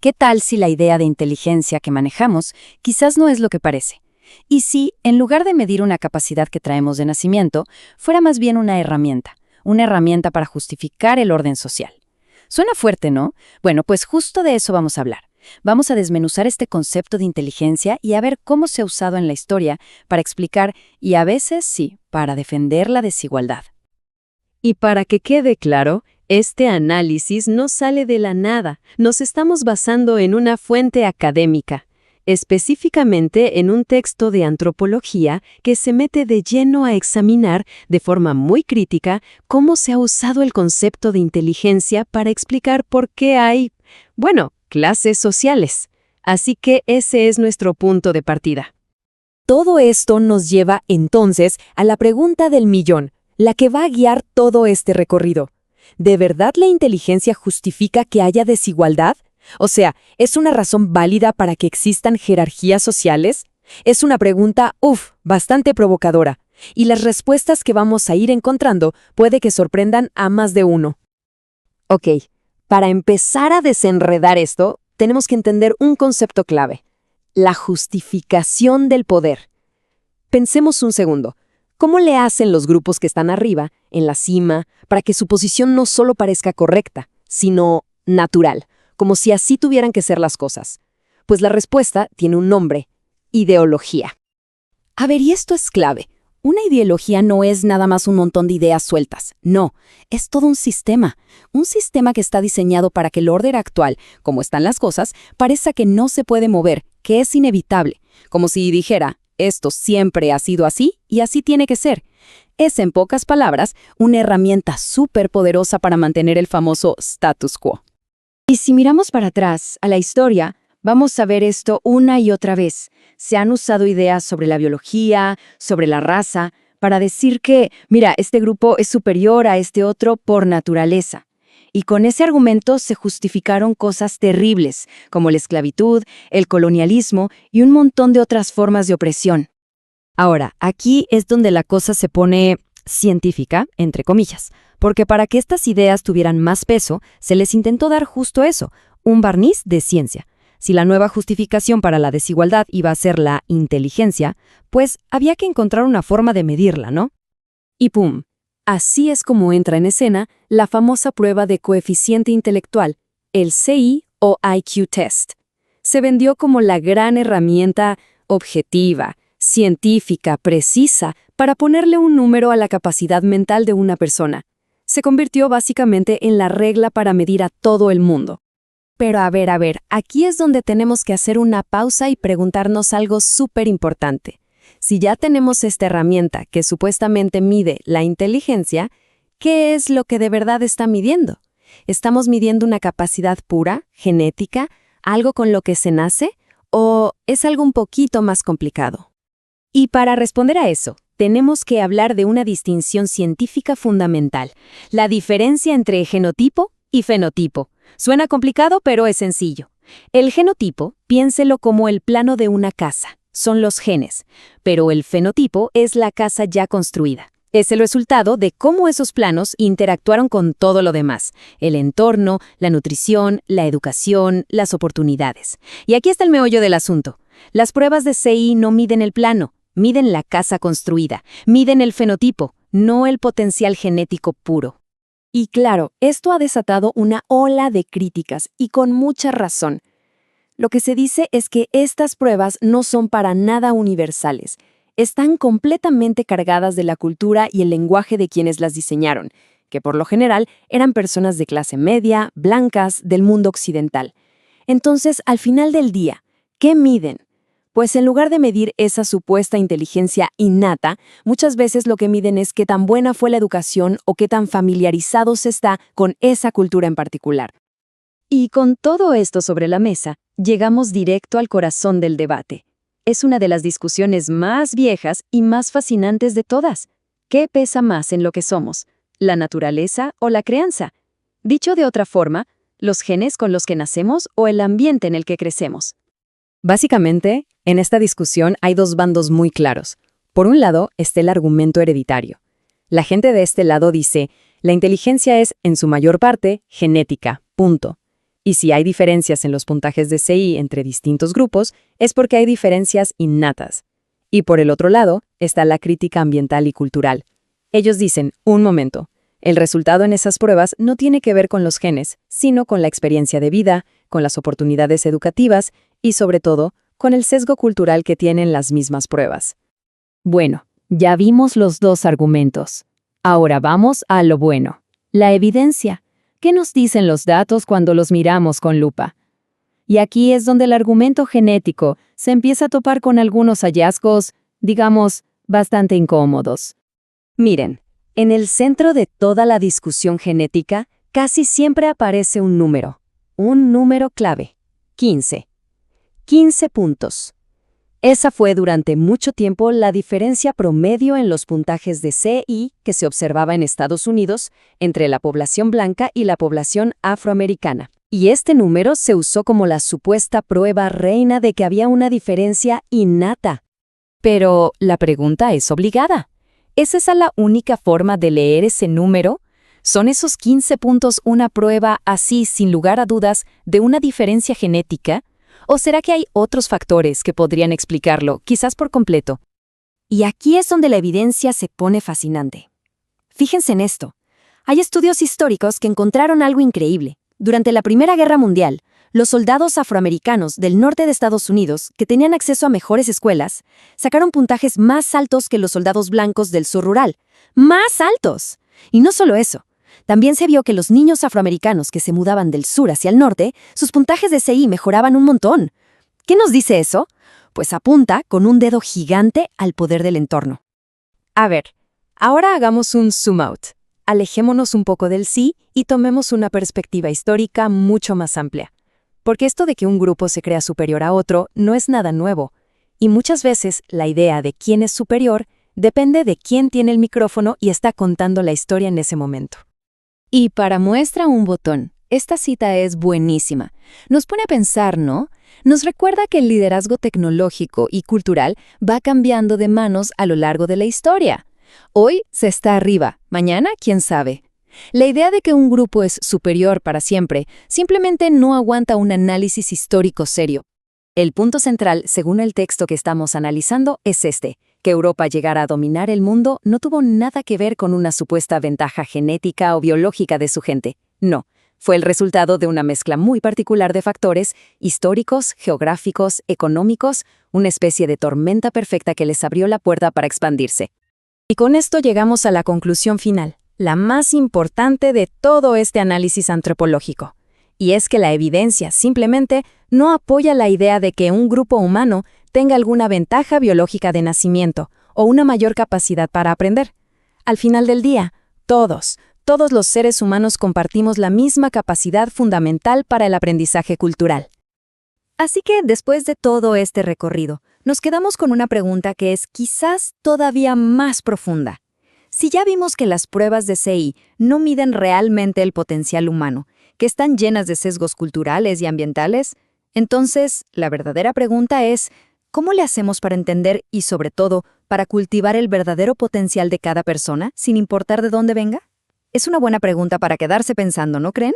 ¿Qué tal si la idea de inteligencia que manejamos quizás no es lo que parece? Y si, en lugar de medir una capacidad que traemos de nacimiento, fuera más bien una herramienta para justificar el orden social. Suena fuerte, ¿no? Bueno, pues justo de eso vamos a hablar. Vamos a desmenuzar este concepto de inteligencia y a ver cómo se ha usado en la historia para explicar y a veces, sí, para defender la desigualdad. Y para que quede claro, este análisis no sale de la nada, nos estamos basando en una fuente académica, específicamente en un texto de antropología que se mete de lleno a examinar, de forma muy crítica, cómo se ha usado el concepto de inteligencia para explicar por qué hay, clases sociales. Así que ese es nuestro punto de partida. Todo esto nos lleva, entonces, a la pregunta del millón, la que va a guiar todo este recorrido. ¿De verdad la inteligencia justifica que haya desigualdad? O sea, ¿es una razón válida para que existan jerarquías sociales? Es una pregunta, bastante provocadora. Y las respuestas que vamos a ir encontrando puede que sorprendan a más de uno. Ok, para empezar a desenredar esto, tenemos que entender un concepto clave: la justificación del poder. Pensemos un segundo. ¿Cómo le hacen los grupos que están arriba, en la cima, para que su posición no solo parezca correcta, sino natural, como si así tuvieran que ser las cosas? Pues la respuesta tiene un nombre: ideología. A ver, y esto es clave. Una ideología no es nada más un montón de ideas sueltas. No, es todo un sistema que está diseñado para que el orden actual, como están las cosas, parezca que no se puede mover, que es inevitable, como si dijera: esto siempre ha sido así y así tiene que ser. Es, en pocas palabras, una herramienta súper poderosa para mantener el famoso status quo. Y si miramos para atrás, a la historia, vamos a ver esto una y otra vez. Se han usado ideas sobre la biología, sobre la raza, para decir que, mira, este grupo es superior a este otro por naturaleza. Y con ese argumento se justificaron cosas terribles, como la esclavitud, el colonialismo y un montón de otras formas de opresión. Ahora, aquí es donde la cosa se pone científica, entre comillas, porque para que estas ideas tuvieran más peso, se les intentó dar justo eso, un barniz de ciencia. Si la nueva justificación para la desigualdad iba a ser la inteligencia, pues había que encontrar una forma de medirla, ¿no? Y ¡pum! Así es como entra en escena la famosa prueba de coeficiente intelectual, el CI o IQ Test. Se vendió como la gran herramienta objetiva, científica, precisa, para ponerle un número a la capacidad mental de una persona. Se convirtió básicamente en la regla para medir a todo el mundo. Pero a ver, aquí es donde tenemos que hacer una pausa y preguntarnos algo súper importante. Si ya tenemos esta herramienta que supuestamente mide la inteligencia, ¿qué es lo que de verdad está midiendo? ¿Estamos midiendo una capacidad pura, genética, algo con lo que se nace, o es algo un poquito más complicado? Y para responder a eso, tenemos que hablar de una distinción científica fundamental: la diferencia entre genotipo y fenotipo. Suena complicado, pero es sencillo. El genotipo, piénselo como el plano de una casa. Son los genes, pero el fenotipo es la casa ya construida. Es el resultado de cómo esos planos interactuaron con todo lo demás: el entorno, la nutrición, la educación, las oportunidades. Y aquí está el meollo del asunto. Las pruebas de CI no miden el plano, miden la casa construida, miden el fenotipo, no el potencial genético puro. Y claro, esto ha desatado una ola de críticas, y con mucha razón. Lo que se dice es que estas pruebas no son para nada universales. Están completamente cargadas de la cultura y el lenguaje de quienes las diseñaron, que por lo general eran personas de clase media, blancas, del mundo occidental. Entonces, al final del día, ¿qué miden? Pues en lugar de medir esa supuesta inteligencia innata, muchas veces lo que miden es qué tan buena fue la educación o qué tan familiarizado se está con esa cultura en particular. Y con todo esto sobre la mesa, llegamos directo al corazón del debate. Es una de las discusiones más viejas y más fascinantes de todas. ¿Qué pesa más en lo que somos? ¿La naturaleza o la crianza? Dicho de otra forma, ¿los genes con los que nacemos o el ambiente en el que crecemos? Básicamente, en esta discusión hay dos bandos muy claros. Por un lado está el argumento hereditario. La gente de este lado dice: la inteligencia es, en su mayor parte, genética, punto. Y si hay diferencias en los puntajes de CI entre distintos grupos, es porque hay diferencias innatas. Y por el otro lado, está la crítica ambiental y cultural. Ellos dicen, un momento, el resultado en esas pruebas no tiene que ver con los genes, sino con la experiencia de vida, con las oportunidades educativas y, sobre todo, con el sesgo cultural que tienen las mismas pruebas. Bueno, ya vimos los dos argumentos. Ahora vamos a lo bueno, la evidencia. ¿Qué nos dicen los datos cuando los miramos con lupa? Y aquí es donde el argumento genético se empieza a topar con algunos hallazgos, digamos, bastante incómodos. Miren, en el centro de toda la discusión genética casi siempre aparece un número clave, 15. 15 puntos. Esa fue durante mucho tiempo la diferencia promedio en los puntajes de CI que se observaba en Estados Unidos entre la población blanca y la población afroamericana. Y este número se usó como la supuesta prueba reina de que había una diferencia innata. Pero la pregunta es obligada. ¿Es esa la única forma de leer ese número? ¿Son esos 15 puntos una prueba así, sin lugar a dudas, de una diferencia genética? ¿O será que hay otros factores que podrían explicarlo, quizás por completo? Y aquí es donde la evidencia se pone fascinante. Fíjense en esto. Hay estudios históricos que encontraron algo increíble. Durante la Primera Guerra Mundial, los soldados afroamericanos del norte de Estados Unidos, que tenían acceso a mejores escuelas, sacaron puntajes más altos que los soldados blancos del sur rural. ¡Más altos! Y no solo eso. También se vio que los niños afroamericanos que se mudaban del sur hacia el norte, sus puntajes de CI mejoraban un montón. ¿Qué nos dice eso? Pues apunta con un dedo gigante al poder del entorno. A ver, ahora hagamos un zoom out. Alejémonos un poco del sí y tomemos una perspectiva histórica mucho más amplia. Porque esto de que un grupo se crea superior a otro no es nada nuevo. Y muchas veces la idea de quién es superior depende de quién tiene el micrófono y está contando la historia en ese momento. Y para muestra un botón, esta cita es buenísima. Nos pone a pensar, ¿no? Nos recuerda que el liderazgo tecnológico y cultural va cambiando de manos a lo largo de la historia. Hoy se está arriba, mañana quién sabe. La idea de que un grupo es superior para siempre simplemente no aguanta un análisis histórico serio. El punto central, según el texto que estamos analizando, es este: que Europa llegara a dominar el mundo no tuvo nada que ver con una supuesta ventaja genética o biológica de su gente. No, fue el resultado de una mezcla muy particular de factores históricos, geográficos, económicos, una especie de tormenta perfecta que les abrió la puerta para expandirse. Y con esto llegamos a la conclusión final, la más importante de todo este análisis antropológico. Y es que la evidencia simplemente no apoya la idea de que un grupo humano tenga alguna ventaja biológica de nacimiento o una mayor capacidad para aprender. Al final del día, todos los seres humanos compartimos la misma capacidad fundamental para el aprendizaje cultural. Así que, después de todo este recorrido, nos quedamos con una pregunta que es quizás todavía más profunda. Si ya vimos que las pruebas de CI no miden realmente el potencial humano, que están llenas de sesgos culturales y ambientales, entonces la verdadera pregunta es: ¿cómo le hacemos para entender y, sobre todo, para cultivar el verdadero potencial de cada persona, sin importar de dónde venga? Es una buena pregunta para quedarse pensando, ¿no creen?